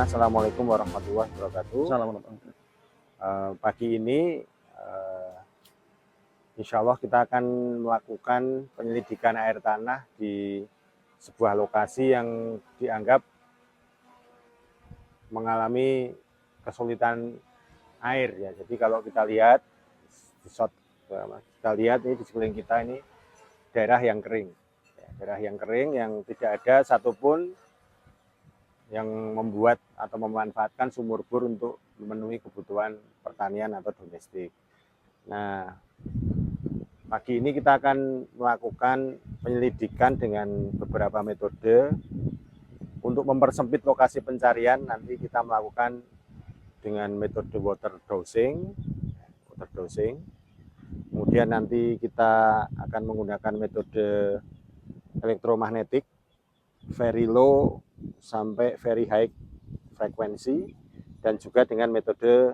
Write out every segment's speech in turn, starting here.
Bismillah, Assalamualaikum warahmatullahi wabarakatuh. Assalamualaikum. Pagi ini, insya Allah kita akan melakukan penyelidikan air tanah di sebuah lokasi yang dianggap mengalami kesulitan air ya. Jadi kalau kita lihat di shot, kita lihat ini di sekeliling kita ini daerah yang kering, daerah yang kering yang tidak ada satupun yang membuat atau memanfaatkan sumur bor untuk memenuhi kebutuhan pertanian atau domestik. Nah, pagi ini kita akan melakukan penyelidikan dengan beberapa metode untuk mempersempit lokasi pencarian. Nanti kita melakukan dengan metode water dowsing. Kemudian nanti kita akan menggunakan metode elektromagnetik very low sampai very high frekuensi, dan juga dengan metode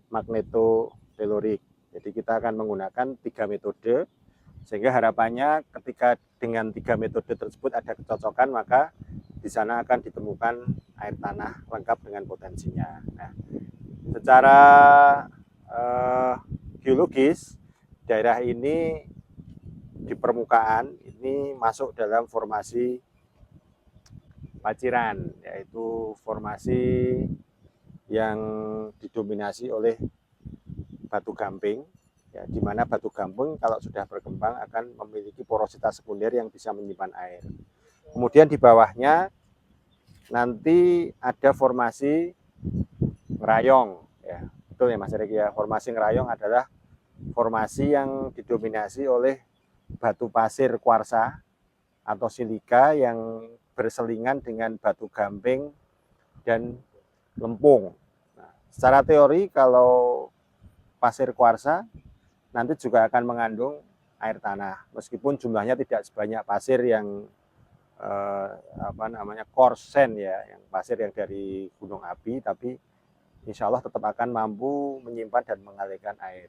magnetotelurik. Jadi kita akan menggunakan 3 metode, sehingga harapannya ketika dengan 3 metode tersebut ada kecocokan, maka di sana akan ditemukan air tanah lengkap dengan potensinya. Nah, secara geologis, daerah ini di permukaan ini masuk dalam formasi paciran, yaitu formasi yang didominasi oleh batu gamping, ya, di mana batu gamping kalau sudah berkembang akan memiliki porositas sekunder yang bisa menyimpan air. Kemudian di bawahnya nanti ada formasi ngerayong, ya, betul ya Mas Erik ya. Formasi ngerayong adalah formasi yang didominasi oleh batu pasir kuarsa atau silika yang berselingan dengan batu gamping dan lempung. Nah, secara teori kalau pasir kuarsa nanti juga akan mengandung air tanah, meskipun jumlahnya tidak sebanyak pasir yang korsen ya, yang pasir yang dari gunung api, tapi insya Allah tetap akan mampu menyimpan dan mengalirkan air.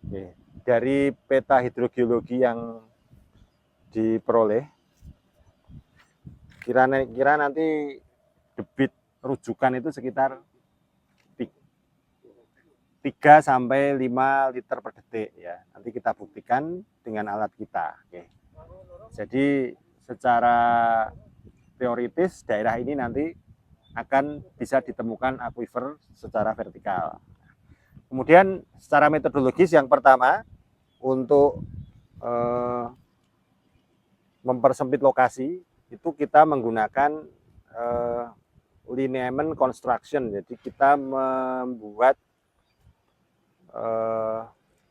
Oke. Dari peta hidrogeologi yang diperoleh, kira nanti debit rujukan itu sekitar 3 sampai 5 liter per detik ya. Nanti kita buktikan dengan alat kita. Oke. Jadi secara teoritis daerah ini nanti akan bisa ditemukan akuifer secara vertikal. Kemudian secara metodologis yang pertama untuk mempersempit lokasi itu kita menggunakan lineament construction. Jadi kita membuat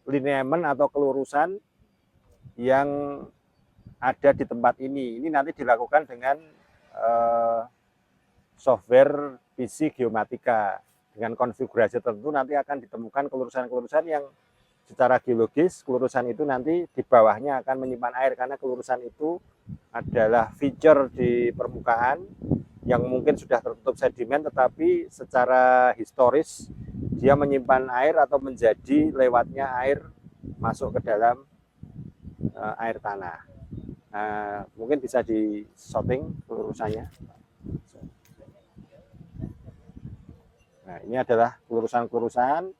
lineament atau kelurusan yang ada di tempat ini. Ini nanti dilakukan dengan software PC Geomatika. Dengan konfigurasi tertentu nanti akan ditemukan kelurusan-kelurusan yang secara geologis, kelurusan itu nanti di bawahnya akan menyimpan air, karena kelurusan itu adalah feature di permukaan yang mungkin sudah tertutup sedimen, tetapi secara historis dia menyimpan air atau menjadi lewatnya air masuk ke dalam air tanah. Mungkin bisa di shooting kelurusannya. Nah, ini adalah kelurusan-kelurusan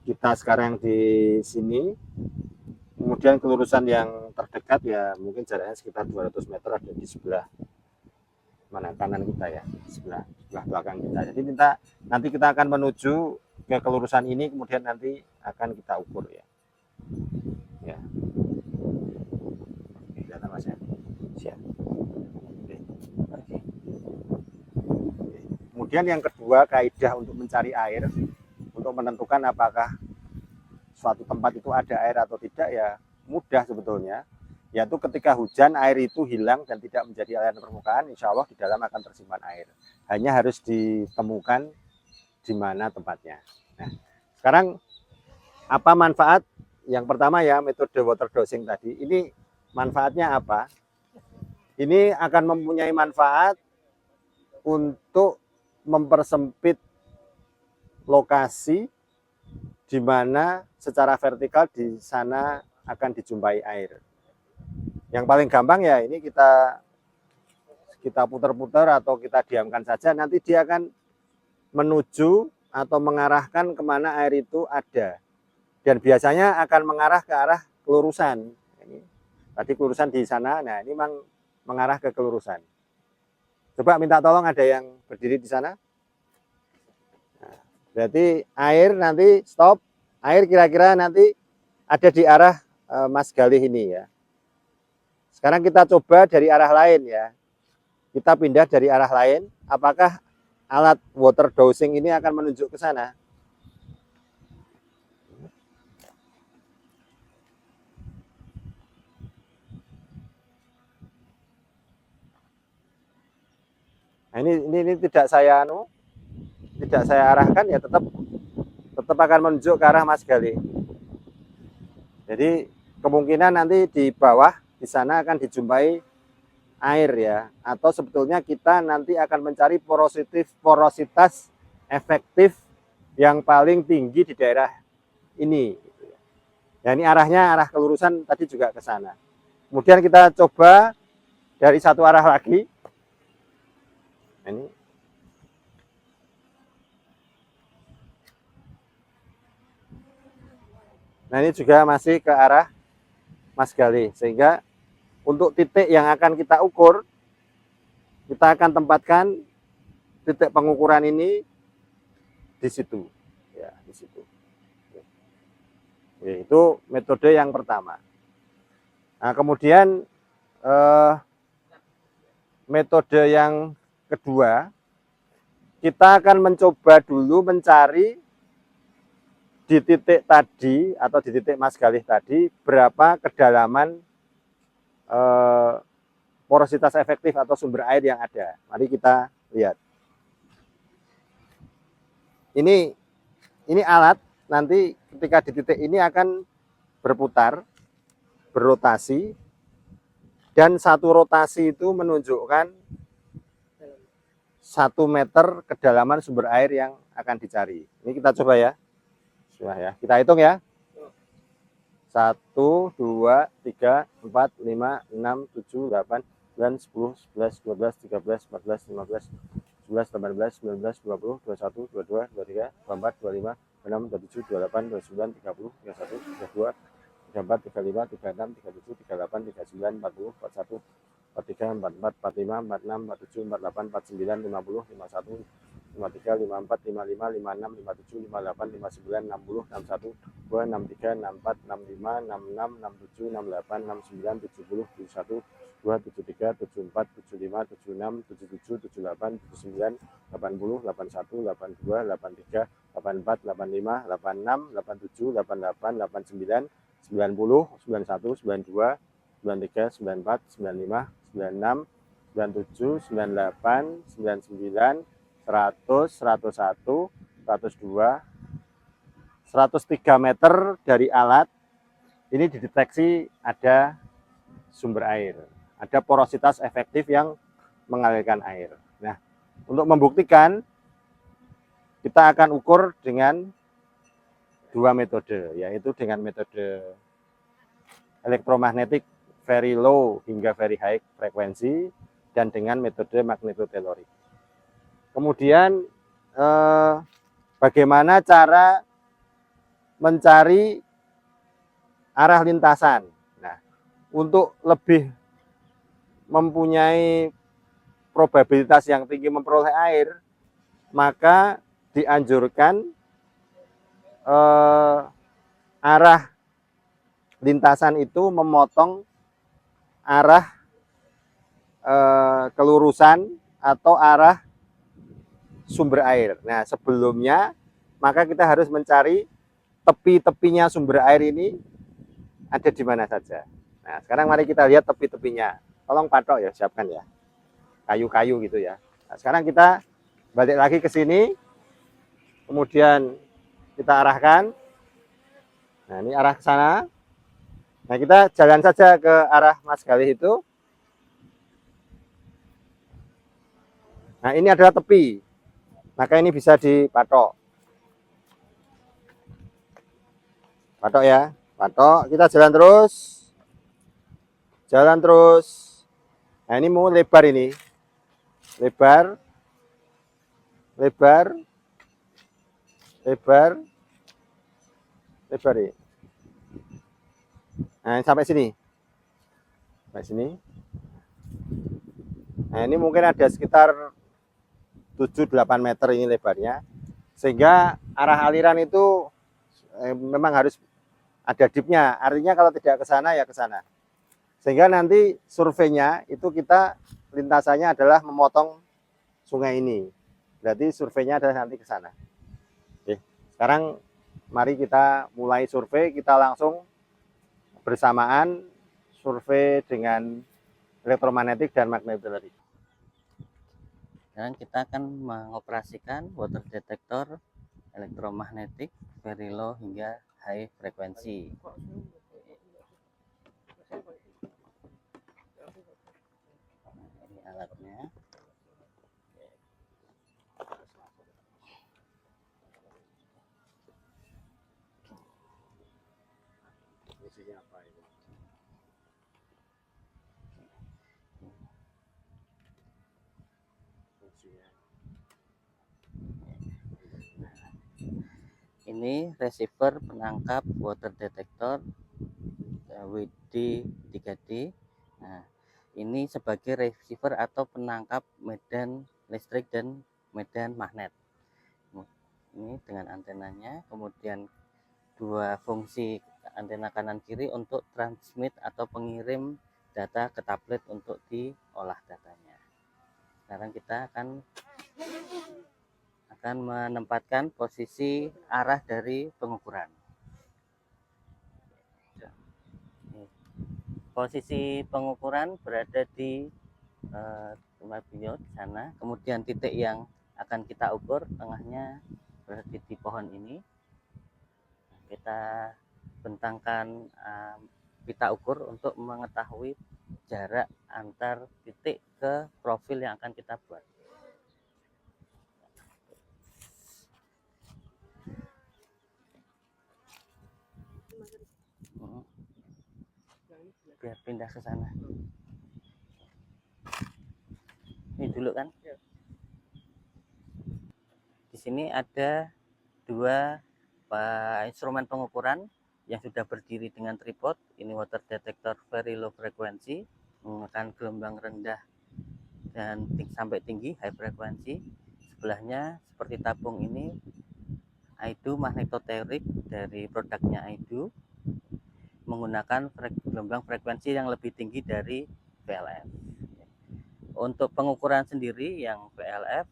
kita sekarang di sini. Kemudian kelurusan yang terdekat ya mungkin jaraknya sekitar 200 meter, ada di sebelah mana kanan kita ya, sebelah belakang kita. Jadi nanti kita akan menuju ke kelurusan ini, kemudian nanti akan kita ukur ya. Ya. Kelihatan Mas ya. Siap. Oke. Oke. Kemudian yang kedua, kaidah untuk mencari air, untuk menentukan apakah suatu tempat itu ada air atau tidak ya mudah sebetulnya, yaitu ketika hujan air itu hilang dan tidak menjadi aliran permukaan, insya Allah di dalam akan tersimpan air. Hanya harus ditemukan di mana tempatnya. Nah, sekarang apa manfaat? Yang pertama ya metode water dowsing tadi. Ini manfaatnya apa? Ini akan mempunyai manfaat untuk mempersempit lokasi di mana secara vertikal di sana akan dijumpai air. Yang paling gampang ya ini kita kita putar-putar atau kita diamkan saja, nanti dia akan menuju atau mengarahkan kemana air itu ada. Dan biasanya akan mengarah ke arah kelurusan. Ini, tadi kelurusan di sana, nah ini memang mengarah ke kelurusan. Coba minta tolong ada yang berdiri di sana. Nah, berarti air nanti stop, air kira-kira nanti ada di arah Mas Galih ini ya. Sekarang kita coba dari arah lain ya. Kita pindah dari arah lain, apakah alat water dowsing ini akan menunjuk ke sana? Nah, ini tidak saya arahkan ya, tetap akan menunjuk ke arah Mas Galih. Jadi kemungkinan nanti di bawah di sana akan dijumpai air ya, atau sebetulnya kita nanti akan mencari porositas efektif yang paling tinggi di daerah ini. Ya, ini arahnya arah kelurusan tadi juga ke sana. Kemudian kita coba dari satu arah lagi. Ini. Nah, ini juga masih ke arah Mas Galih, sehingga untuk titik yang akan kita ukur, kita akan tempatkan titik pengukuran ini di situ, ya di situ. Itu metode yang pertama. Nah, kemudian metode yang kedua, kita akan mencoba dulu mencari di titik tadi atau di titik Mas Galih tadi berapa kedalaman porositas efektif atau sumber air yang ada. Mari kita lihat. Ini alat nanti ketika di titik ini akan berputar, berotasi, dan satu rotasi itu menunjukkan 1 meter kedalaman sumber air yang akan dicari. Ini kita coba ya. Sudah ya. Kita hitung ya. 1, 2, 3, 4, 5, 6, 7, 8, 9, 10, 11, 12, 13, 14, 15, 16, 18, 19, 20, 21, 22, 23, 24, 25, 26, 27, 28, 29, 30, 31, 32, 34, 35, 36, 37, 38, 39, 40, 41, 43, 44, 45, 46, 47, 48, 49, 50, 51, 53, 54, 55, 56, 57, 58, 59, 60, 61, 2, 63, 64, 65, 66, 67, 68, 69, 70, 71, 2, 73, 74, 75, 76, 77, 78, 79, 80, 81, 82, 83, 84, 85, 86, 87, 88, 89, 90, 91, 92, 93, 94, 95, 96, 97, 98, 99, 100, 101, 102, 103 meter dari alat ini dideteksi ada sumber air, ada porositas efektif yang mengalirkan air. Nah, untuk membuktikan kita akan ukur dengan 2 metode, yaitu dengan metode elektromagnetik very low hingga very high frekuensi dan dengan metode magnetotelorik. Kemudian bagaimana cara mencari arah lintasan. Nah, untuk lebih mempunyai probabilitas yang tinggi memperoleh air, maka dianjurkan arah lintasan itu memotong arah kelurusan atau arah sumber air. Nah, sebelumnya maka kita harus mencari tepi-tepinya sumber air ini ada di mana saja. Nah, sekarang mari kita lihat tepi-tepinya. Tolong patok ya, siapkan ya. Kayu-kayu gitu ya. Nah, sekarang kita balik lagi ke sini. Kemudian kita arahkan. Nah, ini arah ke sana. Nah, kita jalan saja ke arah Mas Galih itu. Nah, ini adalah tepi. Maka ini bisa dipatok. Patok ya, patok. Kita jalan terus. Jalan terus. Nah, ini mau lebar ini. lebar, lebar, lebar, lebar ya. Nah, sampai sini. Sampai sini. Nah, ini mungkin ada sekitar 7-8 meter ini lebarnya. Sehingga arah aliran itu memang harus ada dipnya. Artinya kalau tidak ke sana ya ke sana. Sehingga nanti surveinya itu kita lintasannya adalah memotong sungai ini. Berarti surveinya adalah nanti ke sana. Oke. Sekarang mari kita mulai survei, kita langsung bersamaan survei dengan elektromagnetik dan magnetometri. Sekarang kita akan mengoperasikan water detector elektromagnetik very low hingga high frekuensi. Ini alatnya. Ini receiver penangkap water detector WD3D. Nah, ini sebagai receiver atau penangkap medan listrik dan medan magnet. Ini dengan antenanya, kemudian dua fungsi antena kanan kiri untuk transmit atau pengirim data ke tablet untuk diolah datanya. Sekarang kita akan menempatkan posisi arah dari pengukuran. Posisi pengukuran berada di tempat beliau di sana. Kemudian titik yang akan kita ukur tengahnya berada di pohon ini. Kita bentangkan pita ukur untuk mengetahui jarak antar titik ke profil yang akan kita buat. Biar pindah ke sana. Ini dulu kan. Di sini ada dua instrumen pengukuran yang sudah berdiri dengan tripod. Ini water detector very low frekuensi, menggunakan gelombang rendah dan sampai tinggi high frekuensi. Sebelahnya seperti tabung ini AIDU magnetoteorik dari produknya AIDU, menggunakan gelombang frekuensi yang lebih tinggi dari VLF. Untuk pengukuran sendiri yang VLF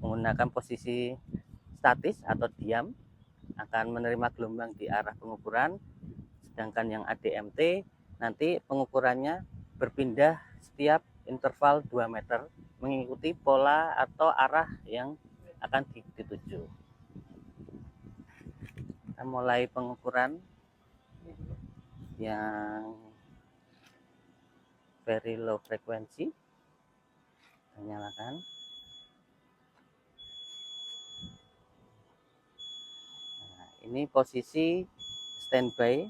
menggunakan posisi statis atau diam, akan menerima gelombang di arah pengukuran, sedangkan yang ADMT nanti pengukurannya berpindah setiap interval 2 meter mengikuti pola atau arah yang akan dituju. Kita mulai pengukuran yang very low frekuensi. Nyalakan. Nah, ini posisi standby.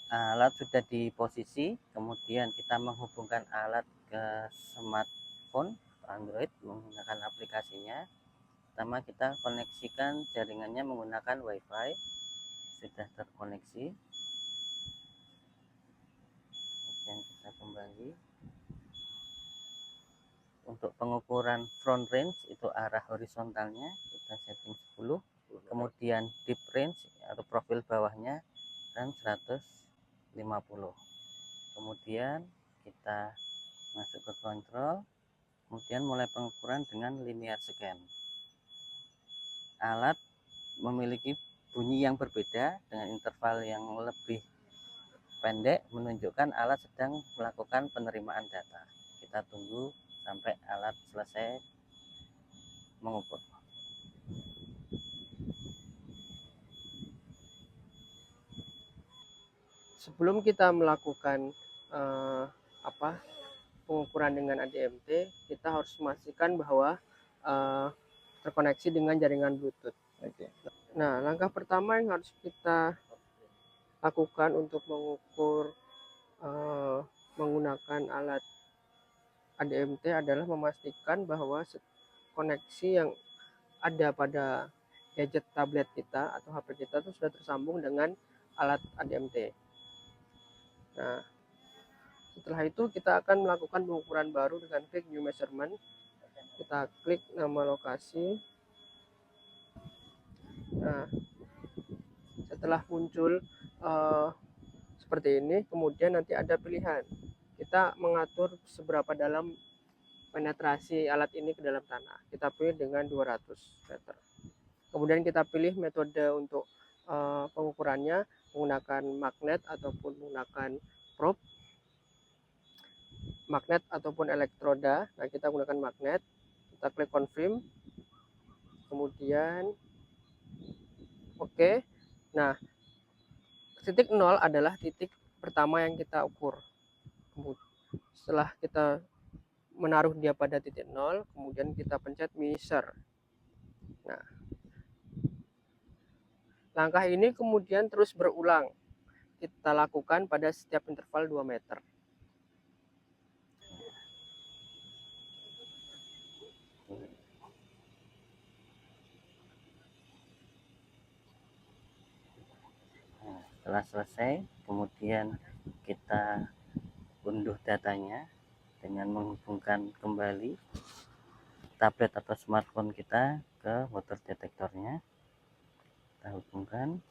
Alat sudah di posisi, kemudian kita menghubungkan alat ke smartphone Android menggunakan aplikasinya. Pertama kita koneksikan jaringannya menggunakan WiFi. Sudah terkoneksi. Kemudian kita kembali. Untuk pengukuran front range itu arah horizontalnya kita setting 10, kemudian deep range atau profil bawahnya dan 150. Kemudian kita masuk ke kontrol, kemudian mulai pengukuran dengan linear scan. Alat memiliki bunyi yang berbeda dengan interval yang lebih pendek, menunjukkan alat sedang melakukan penerimaan data. Kita tunggu sampai alat selesai mengukur. Sebelum kita melakukan pengukuran dengan ADMT, kita harus memastikan bahwa terkoneksi dengan jaringan Bluetooth. Oke. Nah, langkah pertama yang harus kita lakukan untuk mengukur menggunakan alat ADMT adalah memastikan bahwa koneksi yang ada pada gadget tablet kita atau HP kita itu sudah tersambung dengan alat ADMT. Nah, setelah itu kita akan melakukan pengukuran baru dengan klik New Measurement. Kita klik nama lokasi. Nah, setelah muncul seperti ini, kemudian nanti ada pilihan. Kita mengatur seberapa dalam penetrasi alat ini ke dalam tanah. Kita pilih dengan 200 meter. Kemudian kita pilih metode untuk pengukurannya menggunakan magnet ataupun menggunakan probe, magnet ataupun elektroda. Nah, kita gunakan magnet. Kita klik confirm. Kemudian oke. Nah, titik 0 adalah titik pertama yang kita ukur. Setelah kita menaruh dia pada titik 0, kemudian kita pencet measure. Nah, langkah ini kemudian terus berulang. Kita lakukan pada setiap interval 2 meter. Nah, setelah selesai, kemudian kita unduh datanya dengan menghubungkan kembali tablet atau smartphone kita ke water detektornya. Kita hubungkan.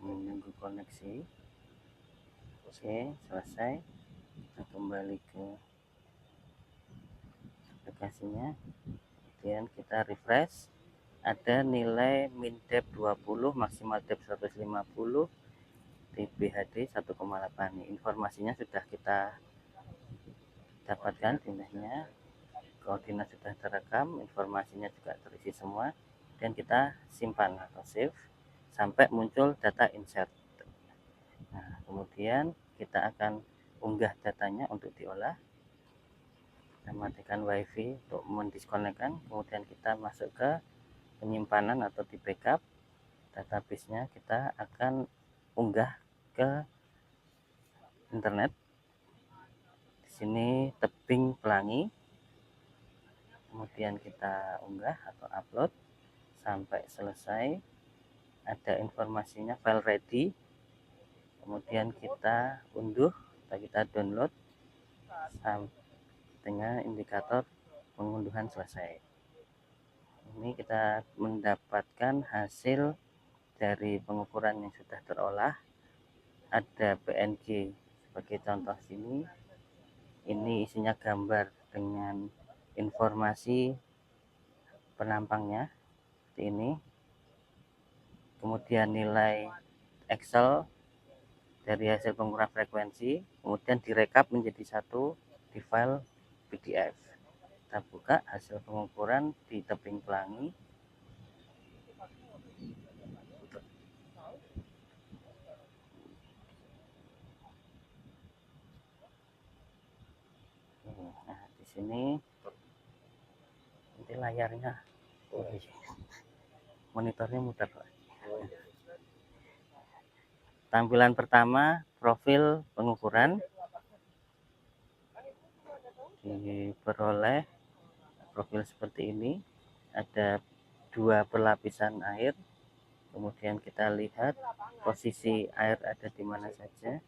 Menunggu koneksi. Oke, selesai. Kita kembali ke aplikasinya. Kemudian kita refresh. Ada nilai min depth 20, maksimal depth 150, TBHD 1,8. Informasinya sudah kita dapatkan, jumlahnya, koordinat sudah terekam, informasinya juga terisi semua, dan kita simpan atau save sampai muncul data insert. Nah, kemudian kita akan unggah datanya untuk diolah. Kita matikan wifi untuk mendiskonekkan, kemudian kita masuk ke penyimpanan atau di backup database-nya. Kita akan unggah ke internet. Di sini tebing Pelangi, kemudian kita unggah atau upload sampai selesai. Ada informasinya file ready, kemudian kita unduh atau kita download dengan indikator pengunduhan selesai. Ini kita mendapatkan hasil dari pengukuran yang sudah terolah. Ada PNG sebagai contoh sini. Ini isinya gambar dengan informasi penampangnya seperti ini. Kemudian nilai Excel dari hasil pengukuran frekuensi, kemudian direkap menjadi satu di file PDF. Kita buka hasil pengukuran di tebing Pelangi. Nah, di sini nanti layarnya, monitornya muter. Tampilan pertama, profil pengukuran, diperoleh profil seperti ini. Ada 2 perlapisan air, kemudian kita lihat posisi air ada di mana saja.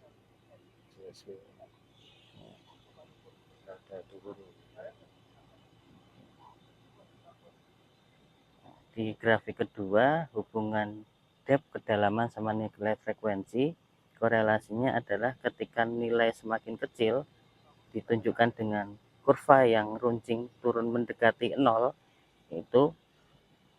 Di grafik kedua, hubungan depth kedalaman sama nilai frekuensi, korelasinya adalah ketika nilai semakin kecil ditunjukkan dengan kurva yang runcing turun mendekati 0, itu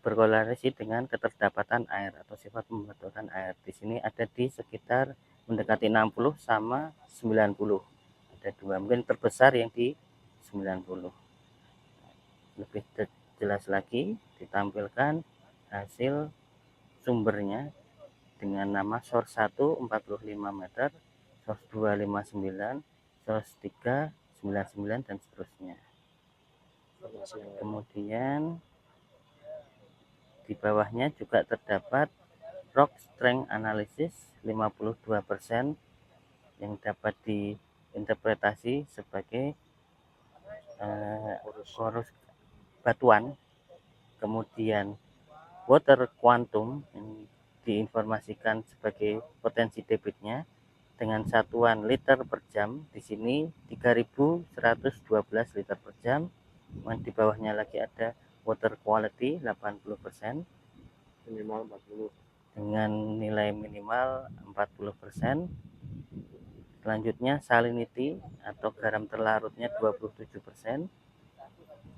berkorelasi dengan keterdapatan air atau sifat pembentukan air. Di sini ada di sekitar mendekati 60 sama 90. Ada 2, mungkin terbesar yang di 90. Lebih jelas lagi ditampilkan hasil sumbernya dengan nama source 1 45 meter, source 2 59, source 3 99 dan seterusnya. Kemudian di bawahnya juga terdapat rock strength analysis 52% yang dapat diinterpretasi sebagai porus batuan. Kemudian water quantum yang diinformasikan sebagai potensi debitnya dengan satuan liter per jam. Di sini 3112 liter per jam. Di bawahnya lagi ada water quality 80%, minimal 40 dengan nilai minimal 40%. Selanjutnya salinity atau garam terlarutnya 27%.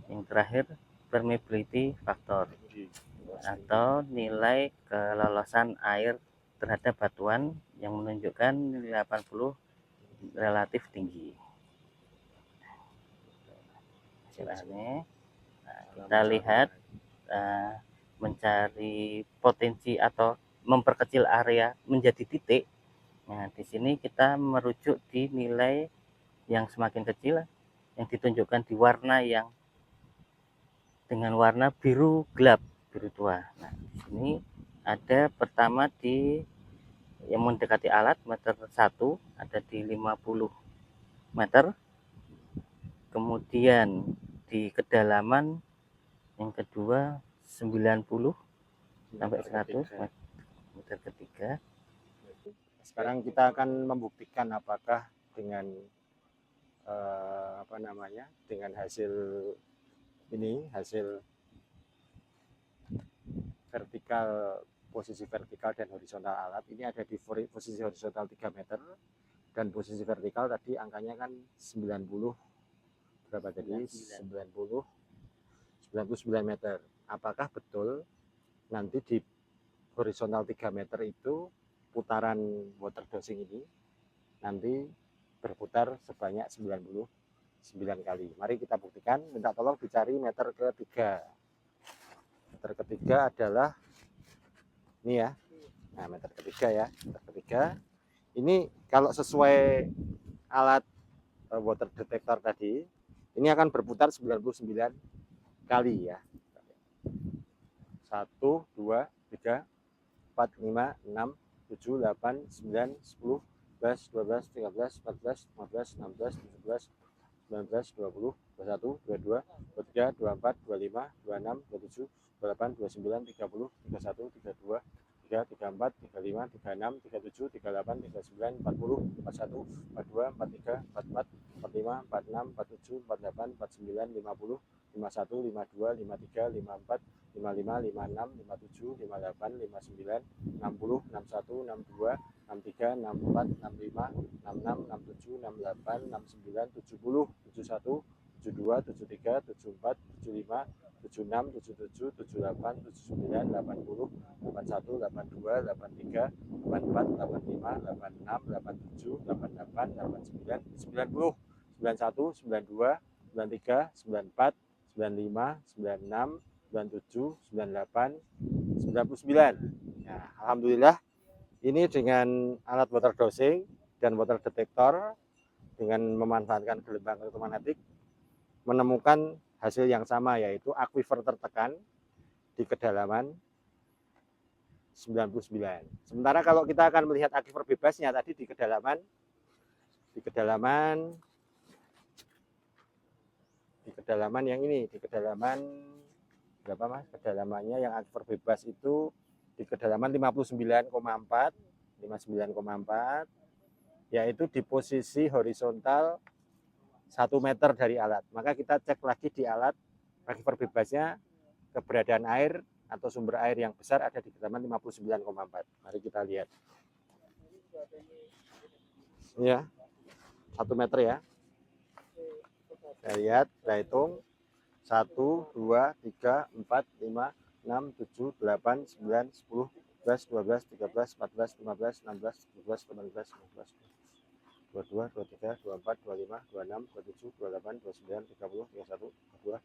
Yang terakhir permeability factor atau nilai kelolosan air terhadap batuan yang menunjukkan nilai 80 relatif tinggi. Hasilnya, kita lihat mencari potensi atau memperkecil area menjadi titik. Nah, di sini kita merujuk di nilai yang semakin kecil yang ditunjukkan di warna yang dengan warna biru gelap, biru tua. Nah, di sini ada pertama di yang mendekati alat meter 1 ada di 50 meter. Kemudian di kedalaman yang kedua 90 sampai 100 meter ketiga. Sekarang kita akan membuktikan apakah dengan dengan hasil ini, hasil vertikal, posisi vertikal dan horizontal alat ini ada di posisi horizontal 3 meter dan posisi vertikal tadi angkanya kan 90 berapa tadi? 99 meter. Apakah betul nanti di horizontal 3 meter itu putaran water dosing ini nanti berputar sebanyak 99 kali. Mari kita buktikan. Minta tolong dicari meter ketiga. Meter ketiga adalah ini ya. Nah, meter ketiga ya. Meter ketiga. Ini kalau sesuai alat water detector tadi, ini akan berputar 99 kali ya. 1, 2, 3, 4, 5, 6, 7, 8, 9, 10, 11, 12, 13, 14, 15, 16, 17, 19, 20, 21, 22, 23, 24, 25, 26, 27, 28, 29, 30, 31, 32, 33, 34, 35, 36, 37, 38, 39, 40, 41, 42, 43, 44, 45, 46, 47, 48, 49, 50, 51, 52, 53, 54, 55, 56, 57, 58, 59, 60, 61, 62, 63, 64, 65, 66, 67, 68, 69, 70, 71, 72, 73, 74, 75, 76, 77, 78, 79, 80, 81, 82, 83, 84, 85, 86, 87, 88, 89, 90, 91, 92, 93, 94, 95, 96, 97, 98, 99. Ya, alhamdulillah ini dengan alat water dosing dan water detector dengan memanfaatkan gelombang elektromagnetik menemukan hasil yang sama, yaitu aquifer tertekan di kedalaman 99. Sementara kalau kita akan melihat aquifer bebasnya tadi di kedalaman yang ini, di kedalaman berapa Mas? Kedalamannya yang aquifer bebas itu di kedalaman 59,4, yaitu di posisi horizontal 1 meter dari alat. Maka kita cek lagi di alat aquifer bebasnya keberadaan air atau sumber air yang besar ada di kedalaman 59,4. Mari kita lihat. Ya, 1 meter ya. Kita lihat, kita hitung 1, 2, 3, 4, 5, 6, 7, 8, 9, 10, 11, 12, 13, 14, 15, 16, 17, 18, 19, 22, 23, 24, 25, 26, 27, 28, 29, 30, 31, 32,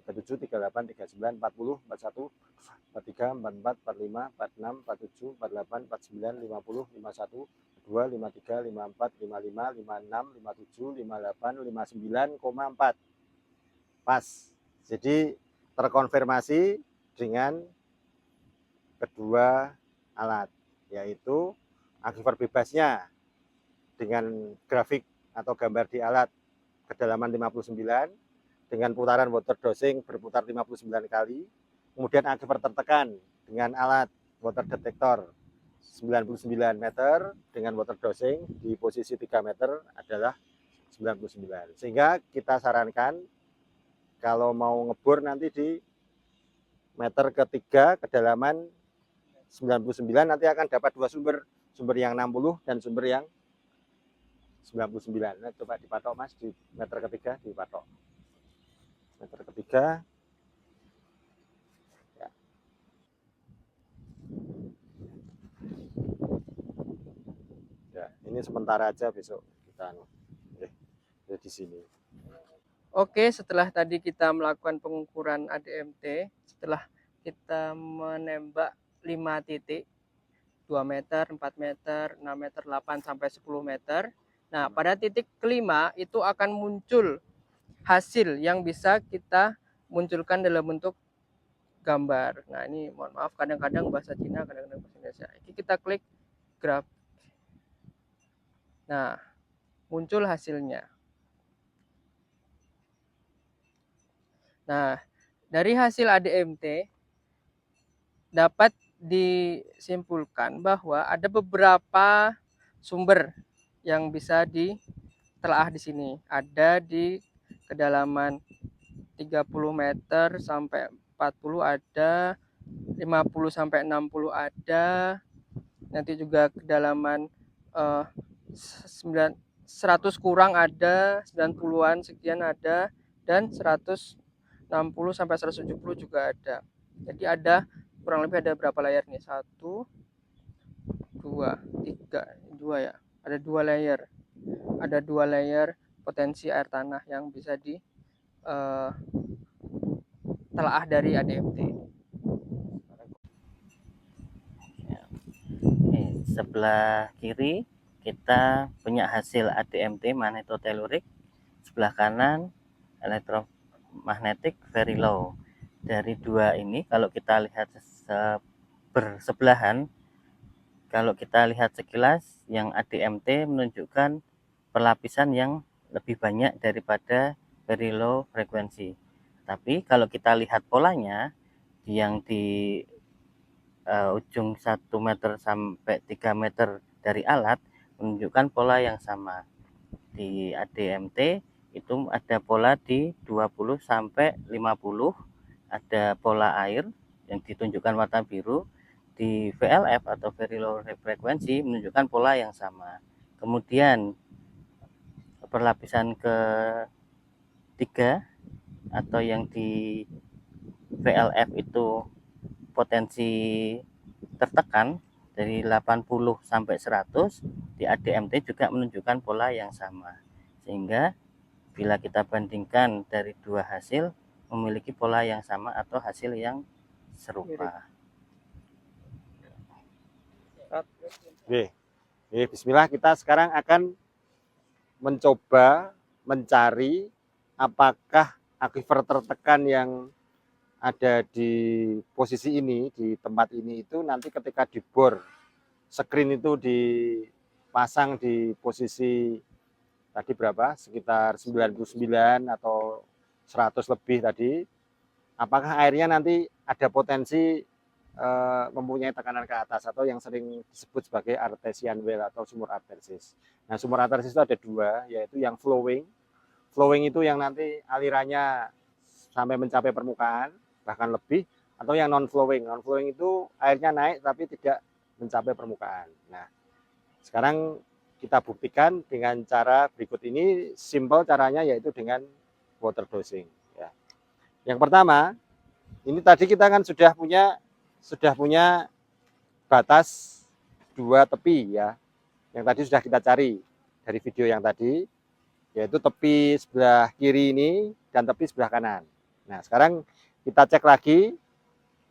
37, 38, 39, 40, 41, 43, 44, 45, 46, 47, 48, 49, 50, 51, 52, 53, 54, 55, 56, 57, 58, 59,4. Pas. Jadi terkonfirmasi dengan kedua alat, yaitu aquifer bebasnya dengan grafik atau gambar di alat kedalaman 59 dengan putaran water dosing berputar 59 kali. Kemudian aquifer tertekan dengan alat water detector 99 meter dengan water dosing di posisi 3 meter adalah 99. Sehingga kita sarankan kalau mau ngebor nanti di meter ketiga kedalaman 99 nanti akan dapat dua sumber, sumber yang 60 dan sumber yang 99. Nah, coba dipatok Mas di meter ketiga, dipatok. Meter ketiga. Ya. Ya, ini sementara aja, besok kita di sini. Oke, setelah tadi kita melakukan pengukuran ADMT, setelah kita menembak 5 titik, 2 meter, 4 meter, 6 meter, 8 sampai 10 meter. Nah, pada titik kelima itu akan muncul hasil yang bisa kita munculkan dalam bentuk gambar. Nah, ini mohon maaf kadang-kadang bahasa Cina, kadang-kadang bahasa Indonesia. Ini kita klik graf. Nah, muncul hasilnya. Nah, dari hasil ADMT dapat disimpulkan bahwa ada beberapa sumber yang bisa ditelaah di sini. Ada di kedalaman 30 meter sampai 40 ada, 50 sampai 60 ada, nanti juga kedalaman 100 kurang ada, 90-an sekian ada, dan 160 sampai 170 juga ada. Jadi ada kurang lebih ada berapa layer nih? 1, 2, 3, 2 ya. Ada 2 layer. Ada 2 layer potensi air tanah yang bisa telaah dari ADMT. Sebelah kiri kita punya hasil ADMT magnetotelurik, sebelah kanan elektromagnetik very low. Dari dua ini kalau kita lihat bersebelahan, kalau kita lihat sekilas yang ADMT menunjukkan perlapisan yang lebih banyak daripada very low frekuensi. Tapi kalau kita lihat polanya yang di ujung 1 meter sampai 3 meter dari alat menunjukkan pola yang sama. Di ADMT itu ada pola di 20 sampai 50, ada pola air yang ditunjukkan warna biru. Di VLF atau very low frekuensi menunjukkan pola yang sama. Kemudian perlapisan ketiga atau yang di VLF itu potensi tertekan dari 80 sampai 100, di ADMT juga menunjukkan pola yang sama. Sehingga bila kita bandingkan dari dua hasil memiliki pola yang sama atau hasil yang serupa. Oke. Bismillah, kita sekarang akan mencoba mencari apakah aquifer tertekan yang ada di posisi ini, di tempat ini itu nanti ketika dibor, screen itu dipasang di posisi tadi berapa? Sekitar 99 atau 100 lebih tadi. Apakah airnya nanti ada potensi mempunyai tekanan ke atas atau yang sering disebut sebagai artesian well atau sumur artesis. Nah, sumur artesis itu ada dua, yaitu yang flowing. Flowing itu yang nanti alirannya sampai mencapai permukaan, bahkan lebih, atau yang non flowing. Non flowing itu airnya naik tapi tidak mencapai permukaan. Nah, sekarang kita buktikan dengan cara berikut ini. Simple caranya yaitu dengan water dosing ya. Yang pertama, ini tadi kita kan sudah punya batas 2 tepi ya, yang tadi sudah kita cari dari video yang tadi, yaitu tepi sebelah kiri ini dan tepi sebelah kanan. Nah, sekarang kita cek lagi,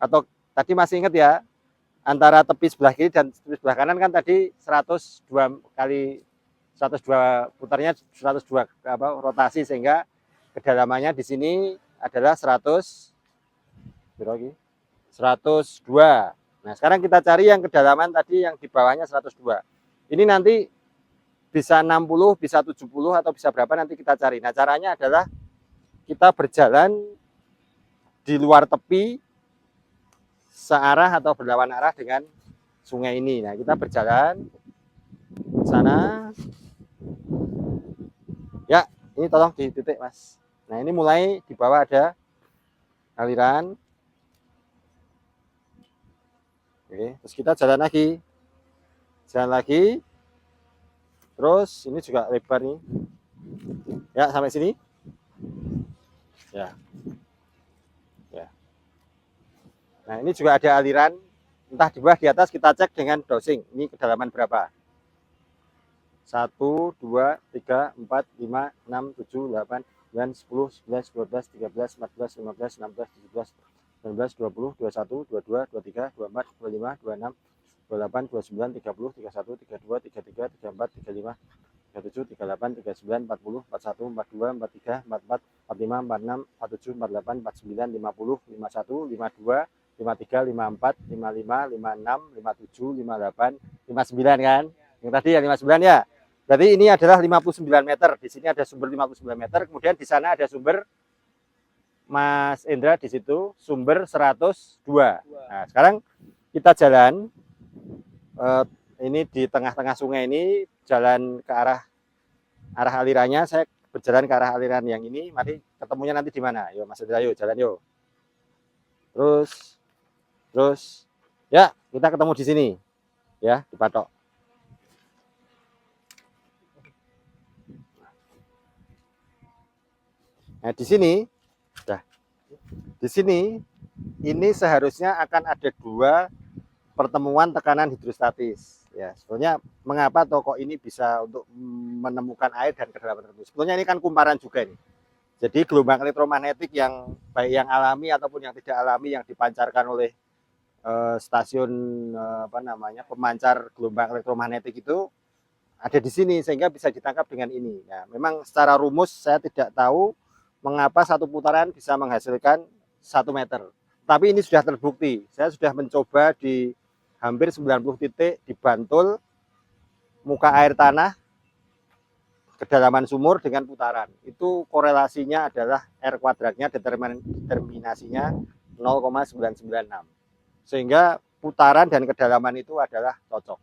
atau tadi masih ingat ya, antara tepi sebelah kiri dan tepi sebelah kanan kan tadi 102 kali 102 putarnya 102 rotasi, sehingga kedalamannya di sini adalah 102 Nah, sekarang kita cari yang kedalaman tadi yang di bawahnya 102. Ini nanti bisa 60, bisa 70 atau bisa berapa nanti kita cari. Nah, caranya adalah kita berjalan di luar tepi searah atau berlawan arah dengan sungai ini. Nah, kita berjalan ke sana. Ya, ini tolong di titik, Mas. Nah, ini mulai di bawah ada aliran. Oke, terus kita jalan lagi. Jalan lagi. Terus ini juga lebar nih. Ya, sampai sini. Ya. Ya. Nah, ini juga ada aliran. Entah di bawah di atas kita cek dengan dosing. Ini kedalaman berapa? 1, 2, 3, 4, 5, 6, 7, 8, 9, 10, 11, 12, 13, 14, 15, 16, 17, 19, 20, 21, 22, 23, 24, 25, 26, 28, 29, 30, 31, 32, 33, 34, 35, 37, 38, 39, 40, 41, 42, 43, 44, 45, 46, 47, 48, 49, 50, 51, 52, 53, 54, 55, 56, 57, 58, 59 kan? Yang tadi ya 59 ya. Berarti ini adalah 59 meter. Di sini ada sumber 59 meter. Kemudian di sana ada sumber Mas Indra, di situ sumber 102. Nah, sekarang kita jalan ini di tengah-tengah sungai ini, jalan ke arah alirannya. Saya berjalan ke arah aliran yang ini. Mari ketemunya nanti di mana? Yuk Mas Indra, yuk jalan yuk. Terus ya, kita ketemu di sini. Ya, di patok. Nah, di sini ini seharusnya akan ada 2 pertemuan tekanan hidrostatis. Ya, sebetulnya mengapa toko ini bisa untuk menemukan air dan kedalaman tertentu. Sebetulnya ini kan kumparan juga nih. Jadi gelombang elektromagnetik yang baik yang alami ataupun yang tidak alami yang dipancarkan oleh stasiun pemancar gelombang elektromagnetik itu ada di sini sehingga bisa ditangkap dengan ini. Nah, memang secara rumus saya tidak tahu mengapa satu putaran bisa menghasilkan 1 meter. Tapi ini sudah terbukti. Saya sudah mencoba di hampir 90 titik di Bantul, muka air tanah, kedalaman sumur dengan putaran. Itu korelasinya adalah R kuadratnya, determinasinya 0,996. Sehingga putaran dan kedalaman itu adalah cocok.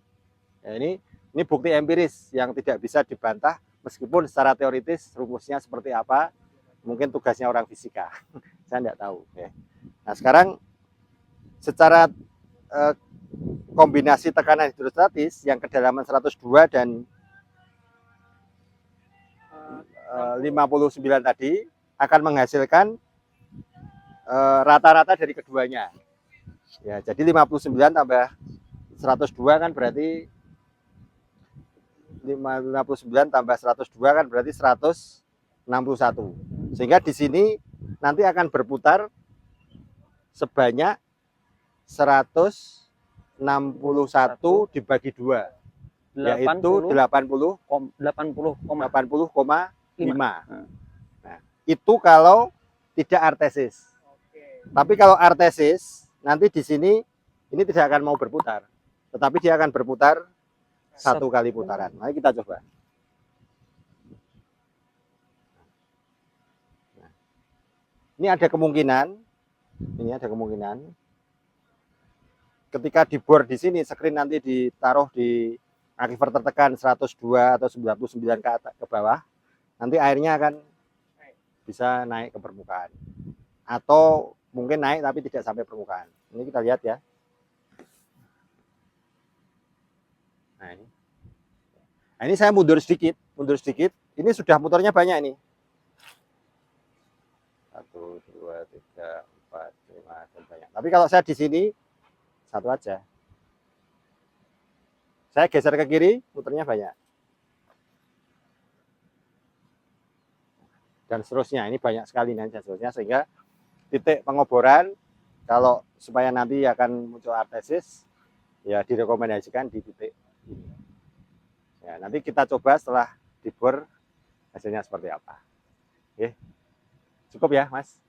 Ya, ini bukti empiris yang tidak bisa dibantah meskipun secara teoritis rumusnya seperti apa. Mungkin tugasnya orang fisika, saya tidak tahu. Nah, sekarang secara kombinasi tekanan hidrostatis yang kedalaman 102 dan 59 tadi akan menghasilkan rata-rata dari keduanya. Ya, jadi 59 tambah 102 kan berarti 59 tambah 102 kan berarti 161. Sehingga di sini nanti akan berputar sebanyak 161 dibagi 2, yaitu 80,5. Nah, itu kalau tidak artesis. Tapi kalau artesis, nanti di sini ini tidak akan mau berputar, tetapi dia akan berputar 1 kali putaran. Mari kita coba. Ini ada kemungkinan, ketika dibor di sini, screen nanti ditaruh di aquifer tertekan 102 atau 99 ke bawah, nanti airnya akan bisa naik ke permukaan. Atau mungkin naik tapi tidak sampai permukaan. Ini kita lihat ya. Nah, ini saya mundur sedikit. Ini sudah motornya banyak ini. 1, 2, 3, 4, 5 dan banyak. Tapi kalau saya di sini 1 aja. Saya geser ke kiri, muternya banyak. Dan seterusnya, ini banyak sekali nanti seterusnya, sehingga titik pengoboran kalau supaya nanti akan muncul artesis, ya direkomendasikan di titik ini. Ya, nanti kita coba setelah dibor hasilnya seperti apa. Oke. Cukup ya, Mas?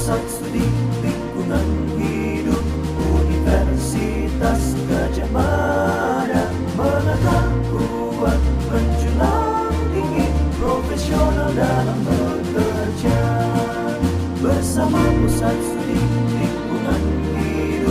Pusat Studi Lingkungan Hidup Universitas Gadjah Mada menatap kuat menjulang tinggi, profesional dalam bekerja. Bersama Pusat Studi Lingkungan Hidup